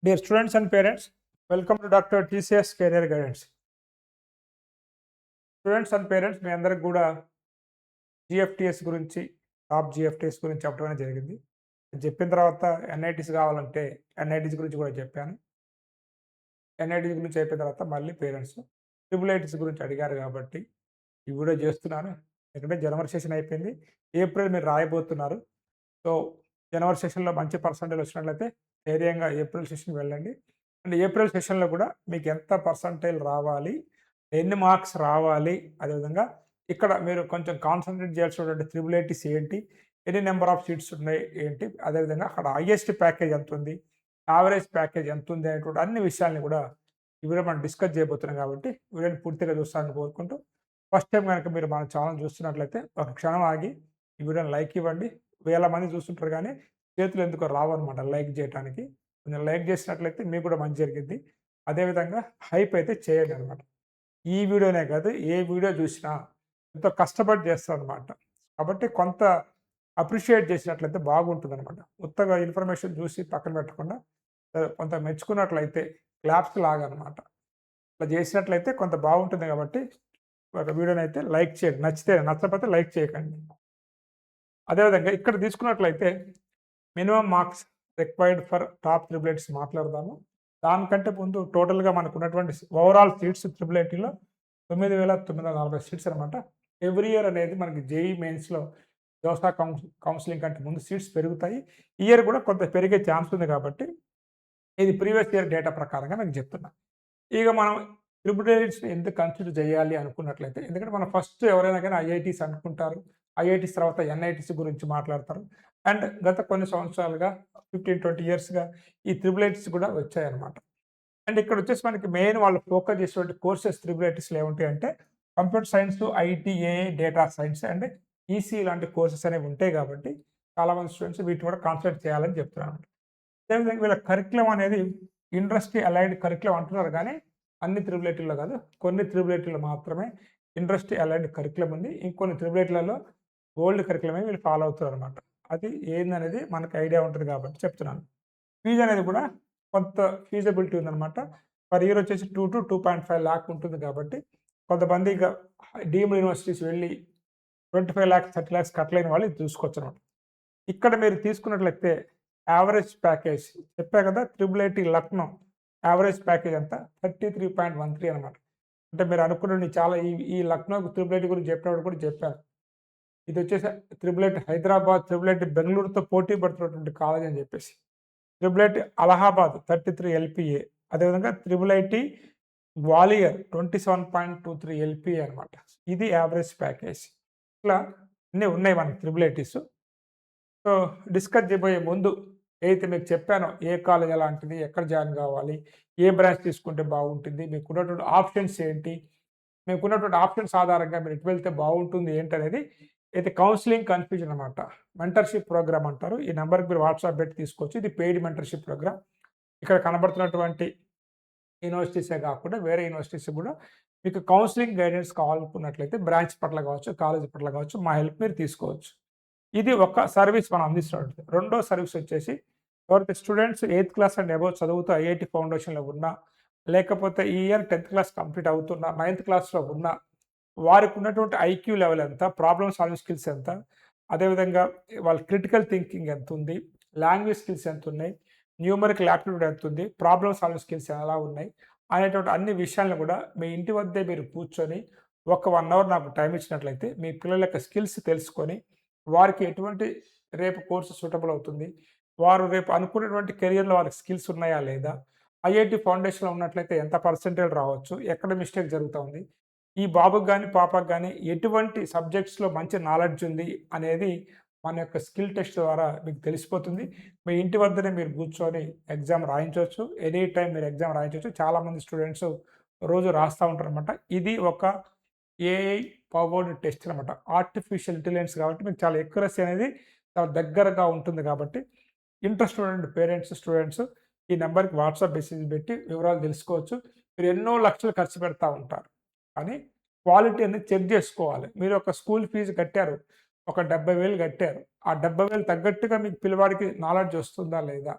Dear students and parents, welcome to Dr. TCS Career Guidance. Students and parents మీ అందరికి కూడా GFTS గురించి top GFTS గురించి చెప్పడం జరిగింది. చెప్పిన తర్వాత ఎన్ఐటీస్ కావాలంటే ఎన్ఐటీస్ గురించి కూడా చెప్పాను. ఎన్ఐటీస్ గురించి అయిపోయిన తర్వాత మళ్ళీ పేరెంట్స్ ట్రిపుల్ ఐటీస్ గురించి అడిగారు కాబట్టి ఈ వీడియో చేస్తున్నాను. ఎందుకంటే జనవరి సెషన్ అయిపోయింది, ఏప్రిల్ మీరు రాయబోతున్నారు. సో జనవరి సెషన్లో మంచి పర్సంటేజ్ వచ్చినట్లయితే ధైర్యంగా ఏప్రిల్ సెషన్ వెళ్ళండి. అండ్ ఏప్రిల్ సెషన్లో కూడా మీకు ఎంత పర్సంటేజ్ రావాలి, ఎన్ని మార్క్స్ రావాలి, అదేవిధంగా ఇక్కడ మీరు కొంచెం కాన్సన్ట్రేట్ చేయాల్సినటువంటి త్రిబుల్ ఐటీస్ ఏంటి, ఎన్ని నెంబర్ ఆఫ్ సీట్స్ ఉన్నాయి ఏంటి, అదేవిధంగా అక్కడ హైయెస్ట్ ప్యాకేజ్ ఎంత ఉంది, యావరేజ్ ప్యాకేజ్ ఎంత ఉంది అనేటువంటి అన్ని విషయాల్ని కూడా ఈ వీడియో మనం డిస్కస్ చేయబోతున్నాం. కాబట్టి వీడియోని పూర్తిగా చూస్తారని కోరుకుంటూ, ఫస్ట్ టైం కనుక మీరు మన ఛానల్ చూస్తున్నట్లయితే ఒక క్షణం ఆగి ఈ వీడియోని లైక్ ఇవ్వండి. వేల మంది చూస్తుంటారు కానీ చేతులు ఎందుకో రావన్నమాట లైక్ చేయడానికి. కొంచెం లైక్ చేసినట్లయితే మీకు కూడా మంచి జరిగింది. అదేవిధంగా హైప్ అయితే చేయండి అనమాట. ఈ వీడియోనే కాదు, ఏ వీడియో చూసినా ఎంతో కష్టపడి చేస్తారనమాట. కాబట్టి కొంత అప్రిషియేట్ చేసినట్లయితే బాగుంటుంది అనమాట. ఉత్తగా ఇన్ఫర్మేషన్ చూసి పక్కన పెట్టకుండా కొంత మెచ్చుకున్నట్లయితే క్లాప్స్ లాగా అనమాట. అలా చేసినట్లయితే కొంత బాగుంటుంది. కాబట్టి ఒక వీడియోని అయితే లైక్ చేయండి, నచ్చితే. నచ్చకపోతే లైక్ చేయకండి. అదేవిధంగా ఇక్కడ తీసుకున్నట్లయితే minimum marks required for top triple ITs మాట్లాడదాము. దానికంటే ముందు టోటల్గా మనకు ఉన్నటువంటి ఓవరాల్ సీట్స్ త్రిబుల్ ఐటీలో 9,940 సీట్స్ అనమాట. ఎవ్రీ ఇయర్ అనేది మనకి జేఈ మెయిన్స్లో జోసా కౌన్సిలింగ్ కంటే ముందు సీట్స్ పెరుగుతాయి. ఈ ఇయర్ కూడా కొంత పెరిగే ఛాన్స్ ఉంది. కాబట్టి ఇది ప్రీవియస్ ఇయర్ డేటా ప్రకారంగా మీకు చెప్తున్నా. ఇక మనం త్రిబుల్ ఐటీస్ని ఎందుకు కన్సిడర్ చేయాలి అనుకున్నట్లయితే, ఎందుకంటే మనం ఫస్ట్ ఎవరైనా కానీ ఐఐటీస్ అనుకుంటారు, ఐఐటీస్ తర్వాత ఎన్ఐటీస్ గురించి మాట్లాడతారు. అండ్ గత కొన్ని సంవత్సరాలుగా 15-20 ఇయర్స్గా ఈ త్రిబుల్ ఐటీస్ కూడా వచ్చాయన్నమాట. అండ్ ఇక్కడ వచ్చేసి మనకి మెయిన్ వాళ్ళు ఫోకస్ చేసేటువంటి కోర్సెస్ త్రిబుల్ ఐటీస్లో ఏముంటాయి అంటే computer science, IT, AI, data science and EC లాంటి కోర్సెస్ అనేవి ఉంటాయి. కాబట్టి చాలామంది స్టూడెంట్స్ వీటిని కూడా కాన్సన్ట్రేట్ చేయాలని చెప్తున్నారు. అదేవిధంగా వీళ్ళ కరికులం అనేది ఇండస్ట్రీ అలైడ్ కరికులం అంటున్నారు, కానీ అన్ని త్రిబుల్ ఐటీల్లో కాదు, కొన్ని త్రిబుల్ ఐటీలో మాత్రమే ఇండస్ట్రీ అలైడ్ కరికులం ఉంది. ఇంకొన్ని త్రిబుల్ ఐటీలలో ఓల్డ్ కరికులమే వీళ్ళు ఫాలో అవుతారు అనమాట. అది ఏందనేది మనకు ఐడియా ఉంటుంది కాబట్టి చెప్తున్నాను. ఫీజు అనేది కూడా కొంత ఫీజబిలిటీ ఉందన్నమాట. పర్ ఇయర్ వచ్చేసి 2 to 2.5 లాక్ ఉంటుంది. కాబట్టి కొంతమంది ఇక డీమ్డ్ యూనివర్సిటీస్ వెళ్ళి 25 lakhs 30 lakhs కట్టలేని వాళ్ళు ఇది చూసుకోవచ్చు అనమాట. ఇక్కడ మీరు తీసుకున్నట్లయితే యావరేజ్ ప్యాకేజ్ చెప్పా కదా, triple IT Lucknow average package అంతా 33.13 అనమాట. అంటే మీరు అనుకున్న చాలా ఈ లక్నో త్రిబుల్ ఐటీ గురించి చెప్పినప్పుడు కూడా చెప్పాను. ఇది వచ్చేసి triple IT Hyderabad, triple IT బెంగళూరుతో పోటీ పడుతున్నటువంటి కాలేజ్ అని చెప్పేసి. త్రిబుల్ ఐటీ అలహాబాద్ 33 LPA, అదేవిధంగా త్రిబుల్ ఐటీ గ్వాలియర్ 27.23 LPA అనమాట. ఇది యావరేజ్ ప్యాకేజ్. ఇట్లా అన్నీ ఉన్నాయి మనకి త్రిబుల్ ఐటీస్. సో డిస్కస్ చేయబోయే ముందు ఏదైతే మీకు చెప్పానో, ఏ కాలేజ్ ఎలాంటిది, ఎక్కడ జాయిన్ కావాలి, ఏ బ్రాంచ్ తీసుకుంటే బాగుంటుంది, మీకు ఉన్నటువంటి ఆప్షన్స్ ఏంటి, మీకు ఉన్నటువంటి ఆప్షన్స్ ఆధారంగా మీరు ఎటు వెళ్తే బాగుంటుంది ఏంటనేది అయితే కౌన్సిలింగ్ కన్ఫ్యూజన్ అనమాట. మెంటర్షిప్ ప్రోగ్రామ్ అంటారు. ఈ నెంబర్కి మీరు వాట్సాప్ పెట్టి తీసుకోవచ్చు. ఇది పెయిడ్ మెంటర్షిప్ ప్రోగ్రామ్. ఇక్కడ కనబడుతున్నటువంటి యూనివర్సిటీసే కాకుండా వేరే యూనివర్సిటీస్ కూడా మీకు కౌన్సిలింగ్ గైడెన్స్ కావాలనుకున్నట్లయితే బ్రాంచ్ పట్ల కావచ్చు, కాలేజ్ పట్ల కావచ్చు, మా హెల్ప్ మీరు తీసుకోవచ్చు. ఇది ఒక సర్వీస్ మనం అందిస్తున్నట్టు. రెండో సర్వీస్ వచ్చేసి ఎవరైతే students 8th class and above చదువుతూ ఐఐటి ఫౌండేషన్లో ఉన్నా, లేకపోతే ఈ ఇయర్ 10th క్లాస్ కంప్లీట్ అవుతున్నా, 9th క్లాస్లో ఉన్నా, వారికి ఉన్నటువంటి ఐక్యూ లెవెల్ ఎంత, ప్రాబ్లమ్ సాల్వింగ్ స్కిల్స్ ఎంత, అదేవిధంగా వాళ్ళ క్రిటికల్ థింకింగ్ ఎంత ఉంది, లాంగ్వేజ్ స్కిల్స్ ఎంత ఉన్నాయి, న్యూమరికల్ యాప్టిట్యూడ్ ఎంత ఉంది, ప్రాబ్లమ్ సాల్వింగ్ స్కిల్స్ ఎలా ఉన్నాయి అనేటువంటి అన్ని విషయాలను కూడా మీ ఇంటి వద్దే మీరు కూర్చొని ఒక 1 hour నాకు టైం ఇచ్చినట్లయితే మీ పిల్లల యొక్క స్కిల్స్ తెలుసుకొని వారికి ఎటువంటి రేపు కోర్సు సూటబుల్ అవుతుంది, వారు రేపు అనుకున్నటువంటి కెరియర్లో వారికి స్కిల్స్ ఉన్నాయా లేదా, ఐఐటి ఫౌండేషన్లో ఉన్నట్లయితే ఎంత పర్సెంటేజ్ రావచ్చు, ఎక్కడ మిస్టేక్ జరుగుతుంది, ఈ బాబుకి కానీ పాపకు కానీ ఎటువంటి సబ్జెక్ట్స్లో మంచి నాలెడ్జ్ ఉంది అనేది మన యొక్క స్కిల్ టెస్ట్ ద్వారా మీకు తెలిసిపోతుంది. మీ ఇంటి వద్దనే మీరు కూర్చొని ఎగ్జామ్ రాయించవచ్చు. ఎనీ టైం మీరు ఎగ్జామ్ రాయించవచ్చు. చాలామంది స్టూడెంట్స్ రోజు రాస్తూ ఉంటారు అనమాట. ఇది ఒక ఏఐ పవర్డ్ టెస్ట్ అనమాట. ఆర్టిఫిషియల్ ఇంటెలిజెన్స్ కాబట్టి మీకు చాలా ఎక్యురసీ అనేది చాలా దగ్గరగా ఉంటుంది. కాబట్టి ఇంట్రెస్ట్ ఉన్న పేరెంట్స్, స్టూడెంట్స్ ఈ నెంబర్కి వాట్సాప్ మెసేజ్ పెట్టి వివరాలు తెలుసుకోవచ్చు. మీరు ఎన్నో లక్షలు ఖర్చు పెడతా ఉంటారు, కానీ క్వాలిటీ అనేది చెక్ చేసుకోవాలి. మీరు ఒక స్కూల్ ఫీజు కట్టారు, ఒక 70,000 కట్టారు. ఆ 70,000 తగ్గట్టుగా మీకు పిల్లవాడికి నాలెడ్జ్ వస్తుందా లేదా,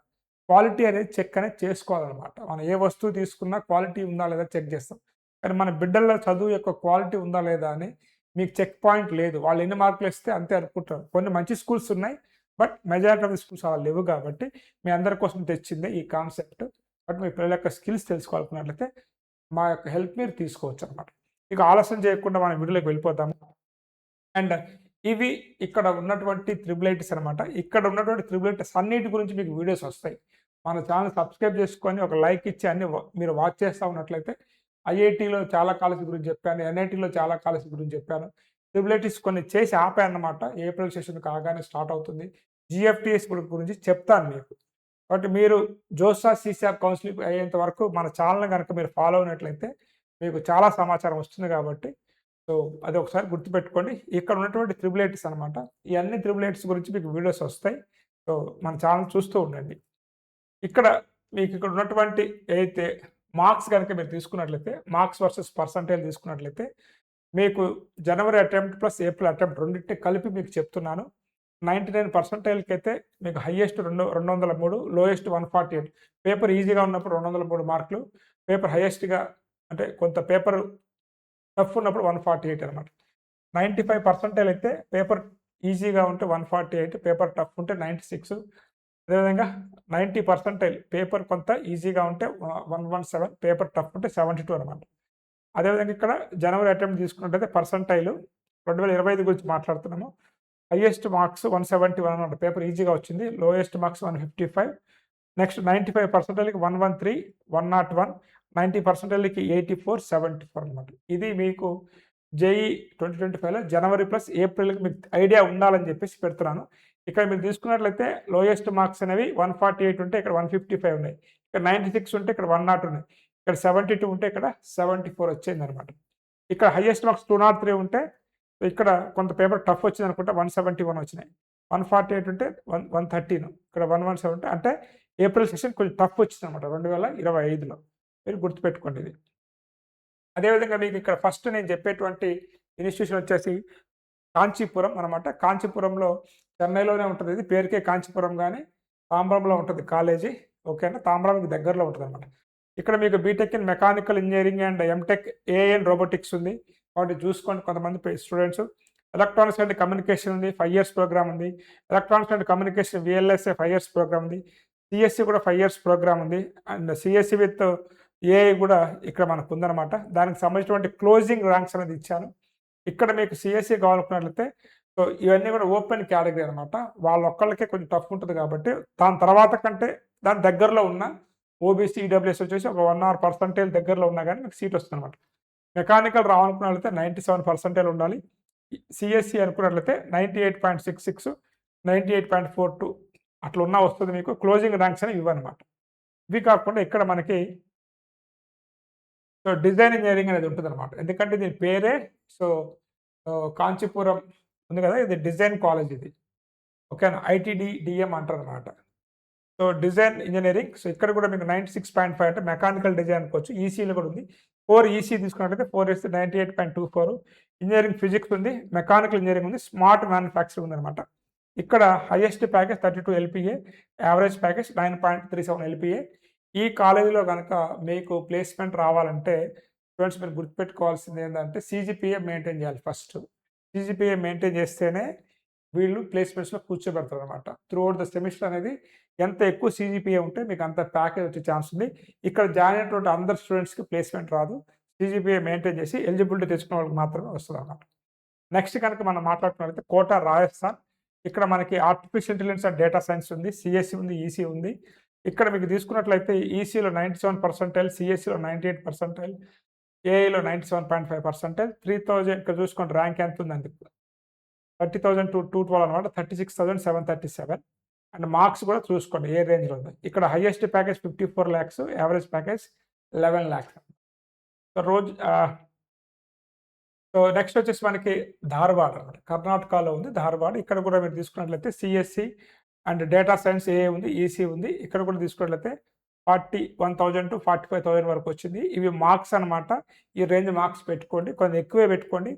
క్వాలిటీ అనేది చెక్ అనేది చేసుకోవాలన్నమాట. మనం ఏ వస్తువు తీసుకున్నా క్వాలిటీ ఉందా లేదా చెక్ చేస్తాం. కానీ మన బిడ్డల చదువు యొక్క క్వాలిటీ ఉందా లేదా అని మీకు చెక్ పాయింట్ లేదు. వాళ్ళు ఎన్ని మార్కులు ఇస్తే అంతే అనుకుంటారు. కొన్ని మంచి స్కూల్స్ ఉన్నాయి. But majority of the schools అలా లేవు కాబట్టి మీ అందరి కోసం తెచ్చిందే ఈ కాన్సెప్ట్. బట్ మీ పిల్లల యొక్క స్కిల్స్ తెలుసుకోవాలనుకున్నట్లయితే మా యొక్క హెల్ప్ మీరు తీసుకోవచ్చనమాట. ఇక ఆలస్యం చేయకుండా మనం వీడియోలోకి వెళ్ళిపోదాము. అండ్ ఇవి ఇక్కడ ఉన్నటువంటి త్రిబుల్ ఐటీస్ అనమాట. ఇక్కడ ఉన్నటువంటి త్రిబుల్ ఐటీస్ అన్నిటి గురించి మీకు వీడియోస్ వస్తాయి. మన ఛానల్ సబ్స్క్రైబ్ చేసుకొని ఒక లైక్ ఇచ్చి అన్ని మీరు వాచ్ చేస్తూ ఉన్నట్లయితే ఐఐటీలో చాలా కాలేజ్ గురించి చెప్పాను. ఎన్ఐటీలో చాలా కాలేజ్ గురించి చెప్పాను. త్రిబుల్ ఐటీస్ కొన్ని చేసి ఆపాయన్నమాట. ఏప్రిల్ సెషన్ కాగానే స్టార్ట్ అవుతుంది. జిఎఫ్టిఎస్ గురించి చెప్తాను మీకు. కాబట్టి మీరు జోసా సీసాప్ కౌన్సిలింగ్ అయ్యేంత వరకు మన ఛానల్ కనుక మీరు ఫాలో అయినట్లయితే మీకు చాలా సమాచారం వస్తుంది కాబట్టి సో అది ఒకసారి గుర్తుపెట్టుకోండి. ఇక్కడ ఉన్నటువంటి త్రిబుల్ ఐటీస్ అనమాట. ఈ అన్ని త్రిబుల్ ఐటీస్ గురించి మీకు వీడియోస్ వస్తాయి. సో మన ఛానల్ చూస్తూ ఉండండి. ఇక్కడ మీకు ఇక్కడ ఉన్నటువంటి ఏదైతే మార్క్స్ కనుక మీరు తీసుకున్నట్లయితే మార్క్స్ వర్సెస్ పర్సంటేజ్ తీసుకున్నట్లయితే మీకు జనవరి అటెంప్ట్ ప్లస్ ఏప్రిల్ అటెంప్ట్ రెండింటిని కలిపి మీకు చెప్తున్నాను. 99% అయితే మీకు హైయెస్ట్ 203, లోయెస్ట్ 148. పేపర్ ఈజీగా ఉన్నప్పుడు 203 మార్కులు, పేపర్ హైయెస్ట్గా అంటే కొంత పేపర్ టఫ్ ఉన్నప్పుడు 148 అనమాట. 95% అయితే పేపర్ ఈజీగా ఉంటే 148, పేపర్ టఫ్ ఉంటే 96. అదేవిధంగా 90% పేపర్ కొంత ఈజీగా ఉంటే 117, పేపర్ టఫ్ ఉంటే 72 అనమాట. అదేవిధంగా ఇక్కడ జనవరి అటెంప్ట్ తీసుకున్నట్టయితే పర్సంటైల్ 2025 గురించి మాట్లాడుతున్నాము. హైయెస్ట్ మార్క్స్ 171 అనమాట, పేపర్ ఈజీగా వచ్చింది. Lowest marks 155. నెక్స్ట్ 95%కి 113, 101, 90%కి 84, 74 అనమాట. ఇది మీకు జేఈ 2025లో జనవరి ప్లస్ ఏప్రిల్కి మీకు ఐడియా ఉండాలని చెప్పేసి పెడుతున్నాను. ఇక్కడ మీరు తీసుకున్నట్లయితే లోయెస్ట్ మార్క్స్ అనేవి 148 ఉంటే ఇక్కడ 155 ఉన్నాయి. ఇక్కడ 96 ఉంటే ఇక్కడ 100 ఉన్నాయి. ఇక్కడ 72 ఉంటే ఇక్కడ 74 వచ్చింది అనమాట. ఇక్కడ హైయెస్ట్ మార్క్స్ 203 ఉంటే ఇక్కడ కొంత పేపర్ టఫ్ వచ్చింది అనుకుంటే 171 వచ్చినాయి. 148 ఉంటే 113, ఇక్కడ 117 ఉంటే అంటే ఏప్రిల్ సెషన్ కొంచెం టఫ్ వచ్చింది అనమాట 2025లో. మీరు గుర్తుపెట్టుకోండి ఇది. అదేవిధంగా మీకు ఇక్కడ ఫస్ట్ నేను చెప్పేటువంటి ఇన్స్టిట్యూషన్ వచ్చేసి కాంచీపురం అనమాట. కాంచీపురంలో చెన్నైలోనే ఉంటుంది. ఇది పేరుకే కాంచీపురం కానీ తాంబ్రంలో ఉంటుంది కాలేజీ. ఓకేనా, తాంబ్రంకి దగ్గరలో ఉంటుంది అనమాట. ఇక్కడ మీకు BTech in mechanical engineering and MTech in robotics ఉంది. కాబట్టి చూసుకోండి కొంతమంది స్టూడెంట్స్. ఎలక్ట్రానిక్స్ అండ్ కమ్యూనికేషన్ ఉంది, 5 years ప్రోగ్రామ్ ఉంది. Electronics and communication VLSI 5 years program ఉంది. సిఎస్సి కూడా 5 years ప్రోగ్రామ్ ఉంది. అండ్ సిఎస్సి విత్ ఏఐ కూడా ఇక్కడ మనకు ఉందన్నమాట. దానికి సంబంధించినటువంటి క్లోజింగ్ ర్యాంక్స్ అనేది ఇచ్చాను. ఇక్కడ మీకు సిఎస్సి కావాలనుకున్నట్లయితే సో ఇవన్నీ కూడా ఓపెన్ కేటగిరీ అనమాట. వాళ్ళ ఒక్కళ్ళకే కొంచెం టఫ్ ఉంటుంది కాబట్టి దాని తర్వాత కంటే దాని దగ్గరలో ఉన్న ఓబీసీ ఈడబ్ల్యూఎస్ వచ్చేసి ఒక 1% దగ్గరలో ఉన్నా కానీ మీకు సీట్ వస్తుంది అనమాట. మెకానికల్ రావాలనుకున్నట్లయితే 97% ఉండాలి. సిఎస్సి అనుకున్నట్లయితే 98.66, 98.42 అట్లా ఉన్నా వస్తుంది మీకు. క్లోజింగ్ ర్యాంక్స్ అనేవి ఇవ్వనమాట. ఇవి కాకుండా ఇక్కడ మనకి సో డిజైన్ ఇంజనీరింగ్ అనేది ఉంటుంది అనమాట. ఎందుకంటే దీని పేరే సో కాంచీపురం ఉంది కదా, ఇది డిజైన్ కాలేజ్ ఇది. ఓకేనా, ఐటీడీఎం అంటారు అనమాట. So design engineering. సో ఇక్కడ కూడా మీకు 96.5 అంటే మెకానికల్ డిజైన్ అనుకోవచ్చు. ఈసీలో కూడా ఉంది. 4 ఈసీ తీసుకున్నట్లయితే 4 ఇస్తే 98.24. ఇంజనీరింగ్ ఫిజిక్స్ ఉంది, మెకానికల్ ఇంజనీరింగ్ ఉంది, స్మార్ట్ మ్యానుఫ్యాక్చరింగ్ ఉంది అనమాట. ఇక్కడ highest package 32 LPA, average package 9.37 LPA. ఈ కాలేజీలో కనుక మీకు ప్లేస్మెంట్ రావాలంటే స్టూడెంట్స్ మీరు గుర్తుపెట్టుకోవాల్సింది ఏంటంటే సీజీపీఏ మెయింటైన్ చేయాలి ఫస్ట్. సీజీపీఏ మెయింటైన్ చేస్తేనే వీళ్ళు ప్లేస్మెంట్స్లో కూర్చోబెడతారు అనమాట. త్రూఅవుట్ ద సెమిస్టర్ అనేది ఎంత ఎక్కువ సీజీపీఏ ఉంటే మీకు అంత ప్యాకేజ్ వచ్చే ఛాన్స్ ఉంది. ఇక్కడ జాయిన్ అయినటువంటి అందరు స్టూడెంట్స్కి ప్లేస్మెంట్ రాదు. సీజీపీఏ మెయింటైన్ చేసి ఎలిజిబిలిటీ తెచ్చుకున్న వాళ్ళకి మాత్రమే వస్తుంది అనమాట. నెక్స్ట్ కనుక మనం మాట్లాడుకున్నట్లయితే కోటా రాజస్థాన్. ఇక్కడ మనకి artificial intelligence and data science ఉంది, సిఎస్సి ఉంది, ఈసీ ఉంది. ఇక్కడ మీకు తీసుకున్నట్లయితే ఈసీలో 97%, సిఎస్సిలో 98%, ఏఐలో 97.5%, 3000 ఇక్కడ చూసుకోండి ర్యాంక్ ఎంత ఉందండి 30,000 to 212 అనమాట, 36,737. అండ్ మార్క్స్ కూడా చూసుకోండి ఏ రేంజ్లో ఉంది. ఇక్కడ highest package 54 lakhs, average package 11 lakhs. So next వచ్చేసి మనకి ధార్వాడ్ అనమాట, కర్ణాటకలో ఉంది ధార్వాడ్. ఇక్కడ కూడా మీరు తీసుకున్నట్లయితే సిఎస్సి అండ్ డేటా సైన్స్ ఏఏ ఉంది, ఈసీ ఉంది. ఇక్కడ కూడా తీసుకున్నట్లయితే 41,000 to 45,000 వరకు వచ్చింది. ఇవి మార్క్స్ అనమాట. ఈ రేంజ్ మార్క్స్ పెట్టుకోండి, కొంచెం ఎక్కువే పెట్టుకోండి.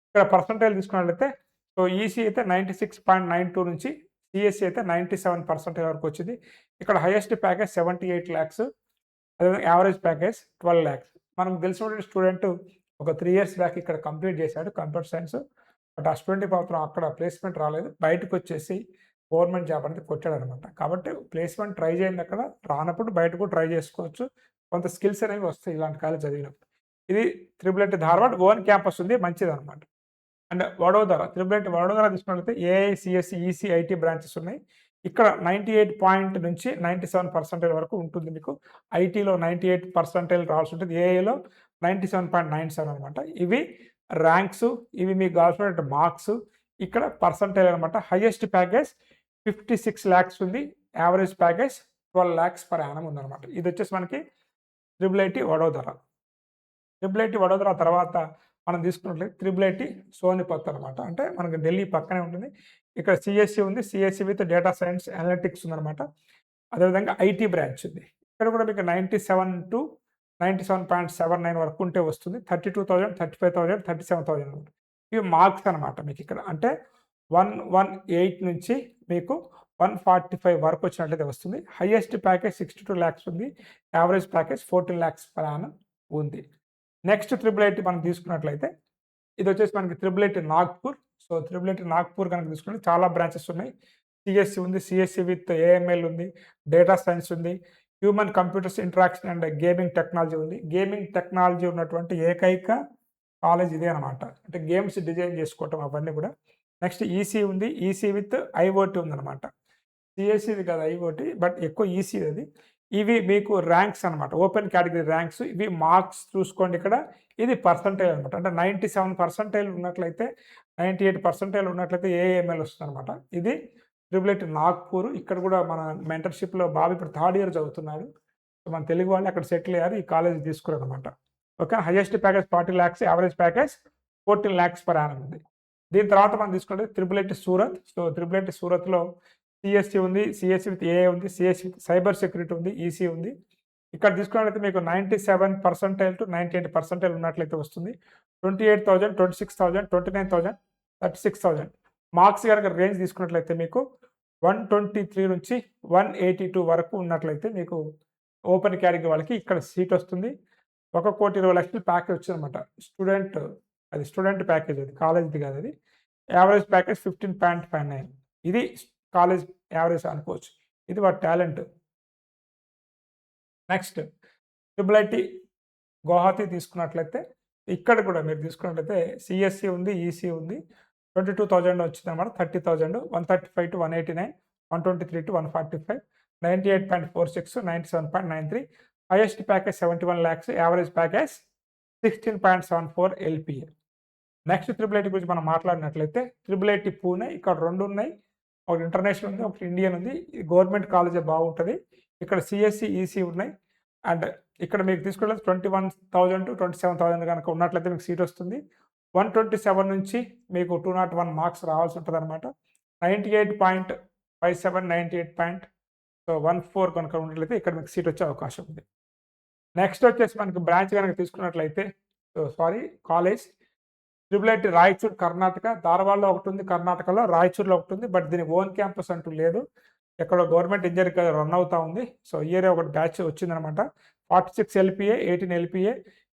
ఇక్కడ పర్సంటేజ్ తీసుకున్నట్లయితే సో ఈసీ అయితే 96.92 నుంచి సిఎస్సి అయితే 97% వరకు వచ్చింది. ఇక్కడ హైయెస్ట్ ప్యాకేజ్ 78 లాక్స్, అదేవిధంగా యావరేజ్ ప్యాకేజ్ 12 లాక్స్. మనకు తెలిసినటువంటి స్టూడెంట్ ఒక 3 ఇయర్స్ బ్యాక్ ఇక్కడ కంప్లీట్ చేశాడు కంప్యూటర్ సైన్స్. బట్ ఆ స్టూడెంట్‌కి మాత్రం అక్కడ ప్లేస్‌మెంట్ రాలేదు. బయటకొచ్చేసి గవర్నమెంట్ జాబ్ అనేది కొట్టాడనమాట. కాబట్టి ప్లేస్‌మెంట్ ట్రై చేయండి అక్కడ. రానప్పుడు బయట కూడా ట్రై చేసుకోవచ్చు. కొంత స్కిల్స్ అనేవి వస్తాయి ఇలాంటి కాలేజ్ చదివినప్పుడు. ఇది triple IT Dharwad own campus ఉంది, మంచిదనమాట. And Vadodara, triple IT Vadodara తీసుకున్నట్లయితే AI, CSE, EC, IT branches ఉన్నాయి. ఇక్కడ 98 పాయింట్ నుంచి 97% వరకు ఉంటుంది మీకు. ఐటీలో 98% రావాల్సి ఉంటుంది. ఏఐలో 97.97 అనమాట. ఇవి ర్యాంక్స్, ఇవి మీకు కావాల్సిన మార్క్స్. ఇక్కడ పర్సంటేజ్ అనమాట. హైయెస్ట్ ప్యాకేజ్ 56 లాక్స్ ఉంది. Average package 12 lakhs per Yanam ఉందన్నమాట. ఇది వచ్చేసి మనకి triple IT Vadodara. Triple IT Vadodara తర్వాత మనం తీసుకున్నట్లయితే త్రిబుల్ ఐటీ సోనిపత్ అనమాట. అంటే మనకి ఢిల్లీ పక్కనే ఉంటుంది. ఇక్కడ సిఎస్సి ఉంది. CSE with data science analytics ఉందన్నమాట. అదేవిధంగా ఐటీ బ్రాంచ్ ఉంది. ఇక్కడ కూడా మీకు 97 to 97.79 వరకు ఉంటే వస్తుంది. 32,000, 35,000, 37,000 అనమాట. ఇవి మార్క్స్ అనమాట మీకు ఇక్కడ. అంటే 118 నుంచి మీకు 145 వరకు వచ్చినట్లయితే వస్తుంది. హైయెస్ట్ ప్యాకేజ్ 62 లాక్స్ ఉంది. Average package 14 lakhs per annum ఉంది. నెక్స్ట్ త్రిబుల్ ఐటీ మనం తీసుకున్నట్లయితే ఇది వచ్చేసి మనకి triple IT Nagpur. So triple IT Nagpur కనుక తీసుకుంటే చాలా బ్రాంచెస్ ఉన్నాయి. సిఎస్సి ఉంది. సిఎస్సి విత్ ఏఎంఎల్ ఉంది. డేటా సైన్స్ ఉంది. Human computers interaction and gaming technology ఉంది. గేమింగ్ టెక్నాలజీ ఉన్నటువంటి ఏకైక కాలేజ్ ఇదే అనమాట. అంటే గేమ్స్ డిజైన్ చేసుకోవటం అవన్నీ కూడా. నెక్స్ట్ ఈసీ ఉంది. ఈసీ విత్ ఐఓటీ ఉందన్నమాట. సిఎస్సిది కాదు ఐఓటీ, బట్ ఎక్కువ ఈసీ అది. ఇవి మీకు ర్యాంక్స్ అనమాట. Open category ranks. ఇవి మార్క్స్ చూసుకోండి ఇక్కడ. ఇది పర్సంటేజ్ అనమాట. అంటే 97% ఉన్నట్లయితే, 98% ఉన్నట్లయితే ఏఎంఎల్ వస్తుందన్నమాట. ఇది త్రిబుల్ ఐటీ నాగ్పూర్. ఇక్కడ కూడా మన మెంటర్‌షిప్‌లో బాబు ఇప్పుడు థర్డ్ ఇయర్ చదువుతున్నాడు. సో మన తెలుగు వాళ్ళు అక్కడ సెటిల్ అయ్యారు. ఈ కాలేజ్ తీసుకున్నారనమాట. Okay. Highest package 40 lakhs, average package 14 lakhs per annum ఉంది. దీని తర్వాత మనం తీసుకుంటే triple IT Surat. So triple IT సూరత్‌లో సిఎస్సి ఉంది. సిఎస్సి విత్ ఏఐ ఉంది. సిఎస్సి విత్ సైబర్ సెక్యూరిటీ ఉంది. ఈసీ ఉంది. ఇక్కడ తీసుకున్నట్లయితే మీకు 97% to 98% ఉన్నట్లయితే వస్తుంది. 28,000, 26,000, 29,000, 36,000 మార్క్స్ కనుక రేంజ్ తీసుకున్నట్లయితే మీకు 123 నుంచి 182 వరకు ఉన్నట్లయితే మీకు ఓపెన్ కేటగిరీ వాళ్ళకి ఇక్కడ సీట్ వస్తుంది. 1,20,00,000 ప్యాకేజ్ వచ్చిందనమాట. అది స్టూడెంట్ ప్యాకేజ్, అది కాలేజ్‌ది కాదు అది. Average package 15.59. ఇది కాలేజ్ యావరేజ్ అనుకోవచ్చు. ఇది వాడి talent. Next triple IT Guwahati తీసుకున్నట్లయితే ఇక్కడ కూడా మీరు తీసుకున్నట్లయితే సిఎస్సి ఉంది. ఈసీ ఉంది. 22,000 వచ్చిందన్నమాట. 30,000, 135 to 189, 123 to 145, 98.46, 97.93. Highest package 71 lakhs. Average package 16.74 LPA. Next triple IT గురించి మనం మాట్లాడినట్లయితే త్రిబుల్ ఐటీ పూణే. ఇక్కడ 2 ఉన్నాయి. ఒకటి ఇంటర్నేషనల్ ఉంది, ఒకటి ఇండియన్ ఉంది. గవర్నమెంట్ కాలేజే బాగుంటుంది. ఇక్కడ సిఎస్సి, ఈసీ ఉన్నాయి. అండ్ ఇక్కడ మీకు తీసుకుంటే 21,000 to 27,000 కనుక ఉన్నట్లయితే మీకు సీట్ వస్తుంది. 127 నుంచి మీకు 201 మార్క్స్ రావాల్సి ఉంటుంది అనమాట. 98.57, 98.14 కనుక ఉన్నట్లయితే ఇక్కడ మీకు సీట్ వచ్చే అవకాశం ఉంది. నెక్స్ట్ వచ్చేసి మనకి బ్రాంచ్ కనుక తీసుకున్నట్లయితే college triple IT Raichur Karnataka. ధారవాడలో ఒకటి ఉంది, కర్ణాటకలో రాయచూర్లో ఒకటి ఉంది. బట్ దీని ఓన్ క్యాంపస్ అంటూ లేదు. ఎక్కడో గవర్నమెంట్ ఇంజనీరింగ్ రన్ అవుతూ ఉంది. సో ఇయర్ ఒకటి బ్యాచ్ వచ్చిందనమాట. 46 ఎల్పిఏ, 18 ఎల్పిఏ.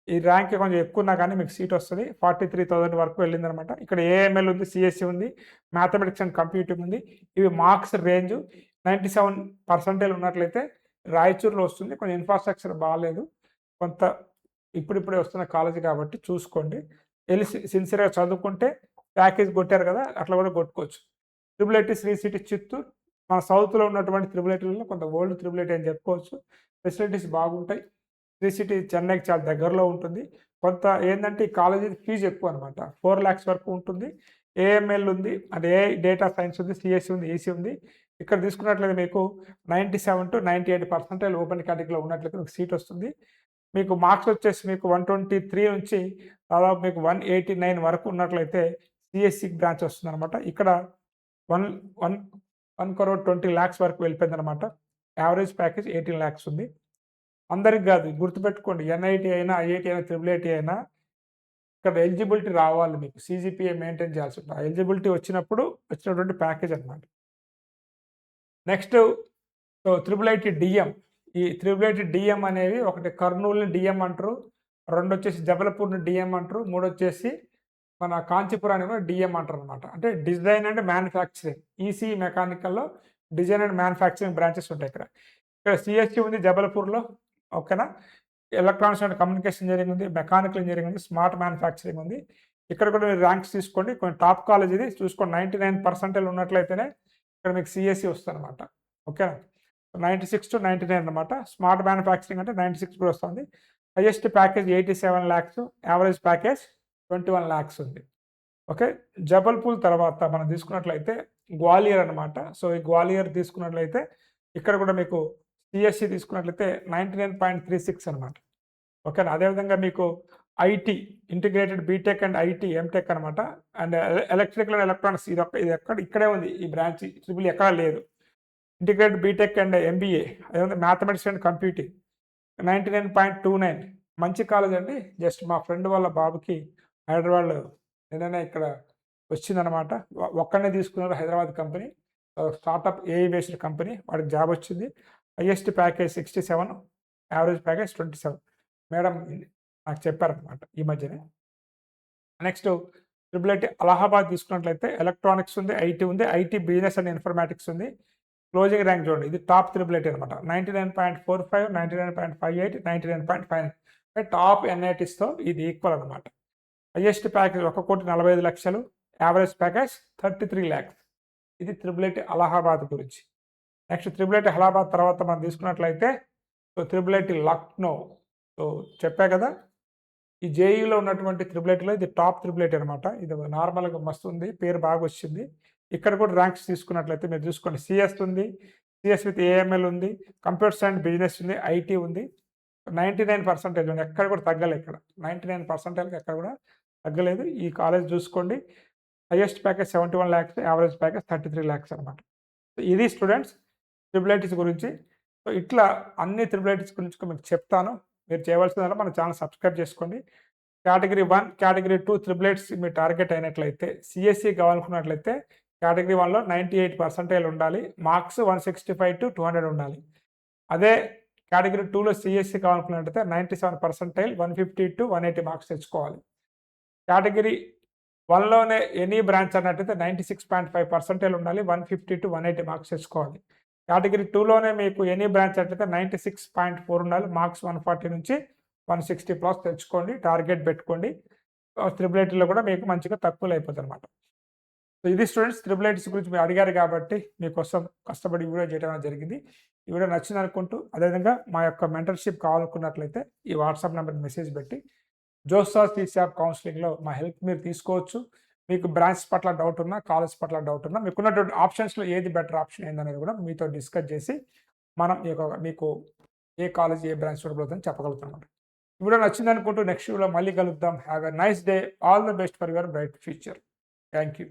ఈ ర్యాంక్ కొంచెం ఎక్కువ ఉన్నా కానీ మీకు సీట్ వస్తుంది. 43,000 వరకు వెళ్ళిందనమాట. ఇక్కడ ఏఎంఎల్ ఉంది, సిఎస్సి ఉంది, మ్యాథమెటిక్స్ అండ్ కంప్యూటింగ్ ఉంది. ఇవి మార్క్స్ రేంజ్ 97% ఉన్నట్లయితే రాయచూర్లో వస్తుంది. కొంచెం ఇన్ఫ్రాస్ట్రక్చర్ బాగాలేదు. కొంత ఇప్పుడిప్పుడే వస్తున్న కాలేజీ కాబట్టి చూసుకోండి. వెళ్ళి సిన్సియర్గా చదువుకుంటే ప్యాకేజ్ కొట్టారు కదా, అట్లా కూడా కొట్టుకోవచ్చు. Triple IT Sri City Chittoor. మన సౌత్లో ఉన్నటువంటి త్రిబుల్ ఐటీలలో కొంత ఓల్డ్ త్రిబుల్ ఐటీ అని చెప్పుకోవచ్చు. ఫెసిలిటీస్ బాగుంటాయి. శ్రీ సిటీ చెన్నైకి చాలా దగ్గరలో ఉంటుంది. కొంత ఏంటంటే ఈ కాలేజీ ఫీజు ఎక్కువ అనమాట. 4 lakhs వరకు ఉంటుంది. ఏఎంఎల్ ఉంది, అంటే ఏ డేటా సైన్స్ ఉంది, సిఎస్సి ఉంది, ఈసీ ఉంది. ఇక్కడ తీసుకున్నట్లయితే మీకు 97 to 98% ఓపెన్ కేటగిరీలో ఉన్నట్లయితే మీకు సీట్ వస్తుంది. మీకు మార్క్స్ వచ్చేసి మీకు 123 నుంచి దాదాపు మీకు 189 వరకు ఉన్నట్లయితే సిఎస్సి బ్రాంచ్ వస్తుందన్నమాట. ఇక్కడ 1,20,00,000 వరకు వెళ్ళిపోయిందనమాట. యావరేజ్ ప్యాకేజ్ 18 lakhs ఉంది. అందరికి కాదు, గుర్తుపెట్టుకోండి. ఎన్ఐటీ అయినా, ఐఐటీ అయినా, త్రిబుల్ ఐటీ అయినా ఇక్కడ ఎలిజిబిలిటీ రావాలి. మీకు సిజిపిఏ మెయింటైన్ చేయాల్సి ఉంటుంది. ఎలిజిబిలిటీ వచ్చినప్పుడు వచ్చినటువంటి ప్యాకేజ్ అనమాట. Next so triple IT DM, ఈ త్రిబుల్ ఐటీ డిఎం అనేవి ఒకటి కర్నూలుని డిఎం అంటారు, రెండు వచ్చేసి జబల్పూర్ని డిఎం అంటారు, మూడు వచ్చేసి మన కాంచీపురాన్ని కూడా డిఎం అంటారు అనమాట. అంటే డిజైన్ అండ్ మ్యానుఫ్యాక్చరింగ్, ఈసీ మెకానికల్లో డిజైన్ అండ్ మ్యానుఫ్యాక్చరింగ్ బ్రాంచెస్ ఉంటాయి ఇక్కడ. ఇక్కడ సిఎస్సి ఉంది జబల్పూర్లో, ఓకేనా. ఎలక్ట్రానిక్స్ అండ్ కమ్యూనికేషన్ ఇంజనీరింగ్ ఉంది, మెకానికల్ ఇంజనీరింగ్ ఉంది, స్మార్ట్ మ్యానుఫ్యాక్చరింగ్ ఉంది. ఇక్కడ కూడా మీరు ర్యాంక్స్ తీసుకోండి, కొంచెం టాప్ కాలేజ్ ఇది చూసుకోండి. 99% ఉన్నట్లయితేనే ఇక్కడ మీకు సిఎస్సి వస్తుంది అనమాట, ఓకేనా. 96 to 99 అనమాట. స్మార్ట్ మ్యానుఫ్యాక్చరింగ్ అంటే 96 కూడా వస్తుంది. Highest package 87 lakhs, average package 21 lakhs ఉంది, ఓకే. జబల్పూర్ తర్వాత మనం తీసుకున్నట్లయితే గ్వాలియర్ అనమాట. సో ఈ గ్వాలియర్ తీసుకున్నట్లయితే ఇక్కడ కూడా మీకు సిఎస్సి తీసుకున్నట్లయితే 99.36 అనమాట, ఓకేనా. అదేవిధంగా మీకు IT integrated BTech and IT MTech అనమాట. అండ్ ఎలక్ట్రికల్ అండ్ ఎలక్ట్రానిక్స్ ఇది ఇక్కడే ఉంది, ఈ బ్రాంచ్ ట్రిపుల్ ఎక్కడా లేదు. ఇంటిగ్రేటెడ్ బీటెక్ అండ్ ఎంబీఏ, అదేవిధంగా మ్యాథమెటిక్స్ అండ్ కంప్యూటింగ్ 99.29, మంచి కాలేజ్ అండి. జస్ట్ మా ఫ్రెండ్ వాళ్ళ బాబుకి హైదరాబాద్ నిన్ననే ఇక్కడ వచ్చిందనమాట. ఒక్కడనే తీసుకున్నారు, Hyderabad company, startup AI based company, వాడికి జాబ్ వచ్చింది. Highest package 67, average package 27. Madam నాకు చెప్పారనమాట ఈ మధ్యనే. నెక్స్ట్ ట్రిపుల్ ఐటీ అలహాబాద్ తీసుకున్నట్లయితే ఎలక్ట్రానిక్స్ ఉంది, ఐటీ ఉంది, ఐటీ బిజినెస్ అండ్ ఇన్ఫర్మాటిక్స్ ఉంది. క్లోజింగ్ ర్యాంక్ చూడండి, ఇది టాప్ ట్రిపుల్ ఐటీ అనమాట. 99.45, 99.58, 99.59, టాప్ ఎన్ఐటీస్తో ఇది ఈక్వల్ అనమాట. Highest package 1,45,00,000, average package 33 lakhs. ఇది ట్రిపుల్ ఐటీ అలహాబాద్ గురించి. నెక్స్ట్ ట్రిపుల్ ఐటీ అలహాబాద్ తర్వాత మనం తీసుకున్నట్లయితే so triple IT Lucknow. So చెప్పా కదా, ఈ జేఈలో ఉన్నటువంటి ట్రిపుల్ ఐటీలో ఇది టాప్ ట్రిపుల్ ఐటీ అనమాట. ఇది నార్మల్గా మస్తు ఉంది, పేరు బాగా వచ్చింది. ఇక్కడ కూడా ర్యాంక్స్ తీసుకున్నట్లయితే మీరు చూసుకోండి, సిఎస్ ఉంది, సిఎస్ విత్ ఏఎంఎల్ ఉంది, కంప్యూటర్స్ అండ్ బిజినెస్ ఉంది, ఐటీ ఉంది. 99% ఉంది, ఎక్కడ కూడా తగ్గలేదు. ఇక్కడ 99% ఎక్కడ కూడా తగ్గలేదు. ఈ కాలేజ్ చూసుకోండి, highest package 71 lakhs, average package 33 lakhs అనమాట. ఇది స్టూడెంట్స్ ట్రిపుల్ ఐటీస్ గురించి. సో ఇట్లా అన్ని ట్రిపుల్ ఐటీస్ గురించి మీకు చెప్తాను. మీరు చేయవలసిందల్లా మన ఛానల్ సబ్స్క్రైబ్ చేసుకోండి. కేటగిరీ 1, కేటగిరీ 2 ట్రిపుల్ ఐటీస్ మీ టార్గెట్ అయినట్లయితే, సిఎస్సి కావాలనుకున్నట్లయితే కేటగిరీ 1లో 98% ఉండాలి, మార్క్స్ 165 to 200 ఉండాలి. అదే కేటగిరీ 2లో సిఎస్సి కావాలనుకున్నట్లయితే 97%, 150 to 180 మార్క్స్ తెచ్చుకోవాలి. కేటగిరీ 1లోనే ఎనీ బ్రాంచ్ అన్నట్టయితే 96.5% ఉండాలి, 150 to 180 మార్క్స్ తెచ్చుకోవాలి. కేటగిరీ 2లోనే మీకు ఎనీ బ్రాంచ్ అట్లయితే 96.4 ఉండాలి, మార్క్స్ 140 నుంచి 160 ప్లస్ తెచ్చుకోండి, టార్గెట్ పెట్టుకోండి. ట్రిపుల్ ఐటీలో కూడా మీకు మంచిగా తక్కువలో అయిపోతుంది అనమాట. సో ఇది స్టూడెంట్స్ ట్రిపుల్ ఐటీస్ గురించి మీరు అడిగారు కాబట్టి మీకోసం కష్టపడి వీడియో చేయడం జరిగింది. ఈ వీడియో నచ్చింది అనుకుంటూ, అదేవిధంగా మా యొక్క మెంటర్షిప్ కావాలనుకున్నట్లయితే ఈ వాట్సాప్ నెంబర్కి మెసేజ్ పెట్టి జోసా సిసాప్ కౌన్సిలింగ్లో మా హెల్ప్ మీరు తీసుకోవచ్చు. మీకు బ్రాంచ్ పట్ల డౌట్ ఉన్నా, కాలేజ్ పట్ల డౌట్ ఉన్నా, మీకున్నటువంటి ఆప్షన్స్లో ఏది బెటర్ ఆప్షన్ ఏందనేది కూడా మీతో డిస్కస్ చేసి మనం మీకు ఏ కాలేజ్ ఏ బ్రాంచ్ సూటబుల్ అవుతుందని చెప్పగలుగుతాం. ఈ వీడియో నచ్చింది అనుకుంటూ నెక్స్ట్ వీడియోలో మళ్ళీ కలుద్దాం. Have a nice day. All the best for your bright future. Thank you.